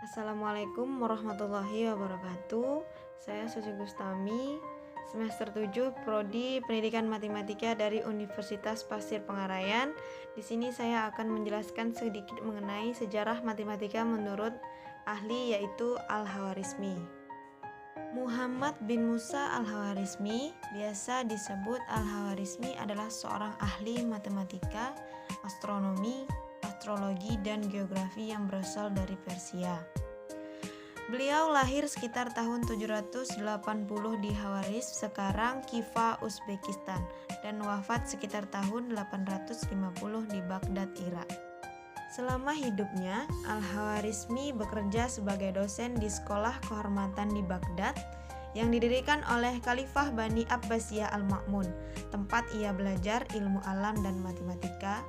Assalamualaikum warahmatullahi wabarakatuh. Saya Suci Gustami, semester 7 Prodi Pendidikan Matematika dari Universitas Pasir Pengarayan. Di sini saya akan menjelaskan sedikit mengenai sejarah matematika menurut ahli, yaitu Al-Khawarizmi. Muhammad bin Musa Al-Khawarizmi, biasa disebut Al-Khawarizmi, adalah seorang ahli matematika, astronomi, astrologi, dan geografi yang berasal dari Persia. Beliau lahir sekitar tahun 780 di Khawarizm, sekarang Khiva, Uzbekistan, dan wafat sekitar tahun 850 di Baghdad, Irak. Selama hidupnya, Al-Khawarizmi bekerja sebagai dosen di Sekolah Kehormatan di Baghdad yang didirikan oleh Khalifah Bani Abbasiyah Al-Ma'mun, tempat ia belajar ilmu alam dan matematika,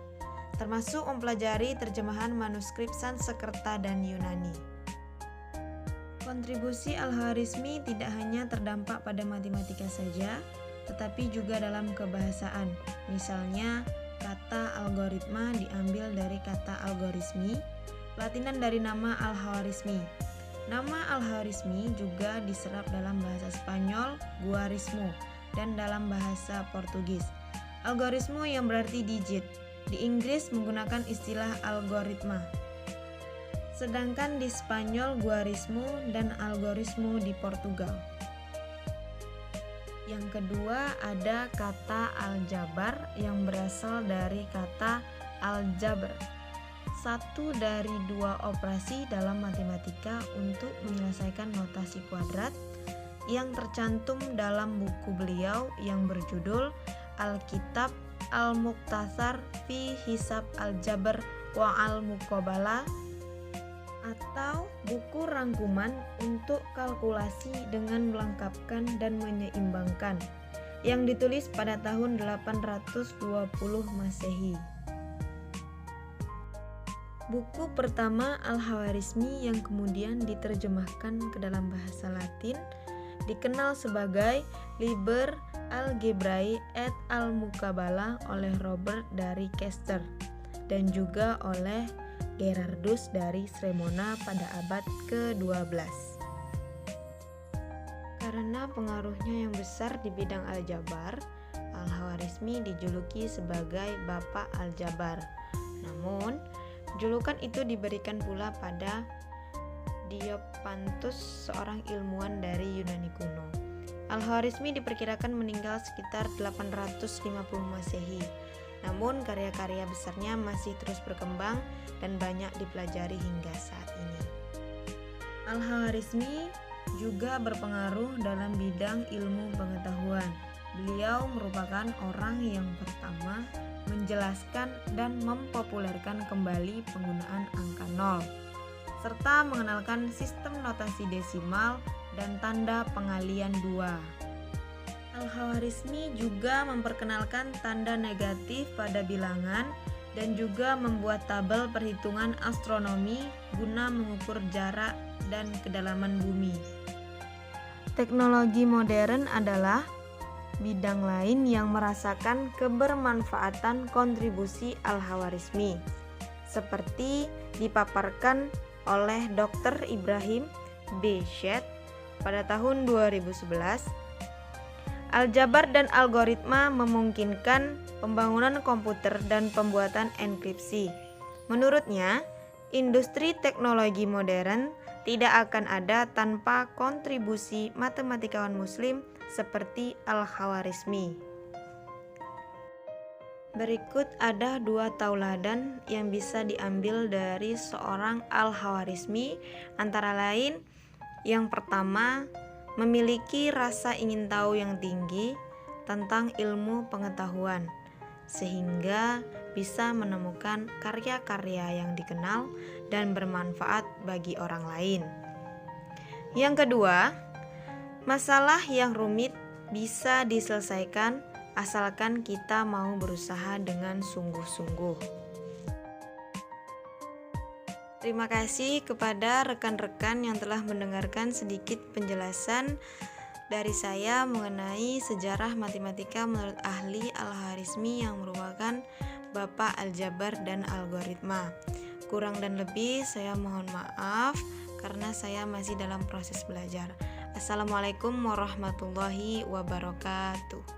termasuk mempelajari terjemahan manuskrip Sanskerta dan Yunani. Kontribusi Al-Khawarizmi tidak hanya terdampak pada matematika saja, tetapi juga dalam kebahasaan. Misalnya, kata algoritma diambil dari kata algorismi, latinan dari nama Al-Khawarizmi. Nama Al-Khawarizmi juga diserap dalam bahasa Spanyol, guarismo, dan dalam bahasa Portugis, algoritmo yang berarti digit. Di Inggris menggunakan istilah algoritma. Sedangkan di Spanyol guarismo dan algorismo di Portugal. Yang kedua ada kata aljabar yang berasal dari kata aljabr. Satu dari dua operasi dalam matematika untuk menyelesaikan notasi kuadrat yang tercantum dalam buku beliau yang berjudul Alkitab Al-Mukhtasar fi Hisab Al-Jabr wa Al-Muqabalah, atau buku rangkuman untuk kalkulasi dengan melengkapkan dan menyeimbangkan, yang ditulis pada tahun 820 Masehi. Buku pertama Al-Khawarizmi yang kemudian diterjemahkan ke dalam bahasa Latin dikenal sebagai Liber Algebrae et al-Muqabalah oleh Robert dari Kester dan juga oleh Gerardus dari Cremona pada abad ke-12. Karena pengaruhnya yang besar di bidang aljabar, Al-Khawarizmi dijuluki sebagai Bapak Aljabar. Namun, julukan itu diberikan pula pada Diophantus, seorang ilmuwan dari Yunani kuno. Al-Khawarizmi diperkirakan meninggal sekitar 850 Masehi. Namun karya-karya besarnya masih terus berkembang dan banyak dipelajari hingga saat ini. Al-Khawarizmi juga berpengaruh dalam bidang ilmu pengetahuan. Beliau merupakan orang yang pertama menjelaskan dan mempopulerkan kembali penggunaan angka nol, serta mengenalkan sistem notasi desimal dan tanda pengalian dua. Al-Khawarizmi juga memperkenalkan tanda negatif pada bilangan dan juga membuat tabel perhitungan astronomi guna mengukur jarak dan kedalaman bumi. Teknologi modern adalah bidang lain yang merasakan kebermanfaatan kontribusi Al-Khawarizmi, seperti dipaparkan oleh Dr. Ibrahim B. Shed pada tahun 2011. Aljabar dan algoritma memungkinkan pembangunan komputer dan pembuatan enkripsi. Menurutnya, industri teknologi modern tidak akan ada tanpa kontribusi matematikawan muslim seperti Al-Khawarizmi. Berikut ada dua tauladan yang bisa diambil dari seorang Al-Khawarizmi, antara lain, yang pertama, memiliki rasa ingin tahu yang tinggi tentang ilmu pengetahuan, sehingga bisa menemukan karya-karya yang dikenal dan bermanfaat bagi orang lain. Yang kedua, masalah yang rumit bisa diselesaikan asalkan kita mau berusaha dengan sungguh-sungguh. Terima kasih kepada rekan-rekan yang telah mendengarkan sedikit penjelasan dari saya mengenai sejarah matematika menurut ahli Al-Khawarizmi yang merupakan Bapak Aljabar dan Algoritma. Kurang dan lebih saya mohon maaf karena karena saya masih dalam proses belajar. Assalamualaikum warahmatullahi wabarakatuh.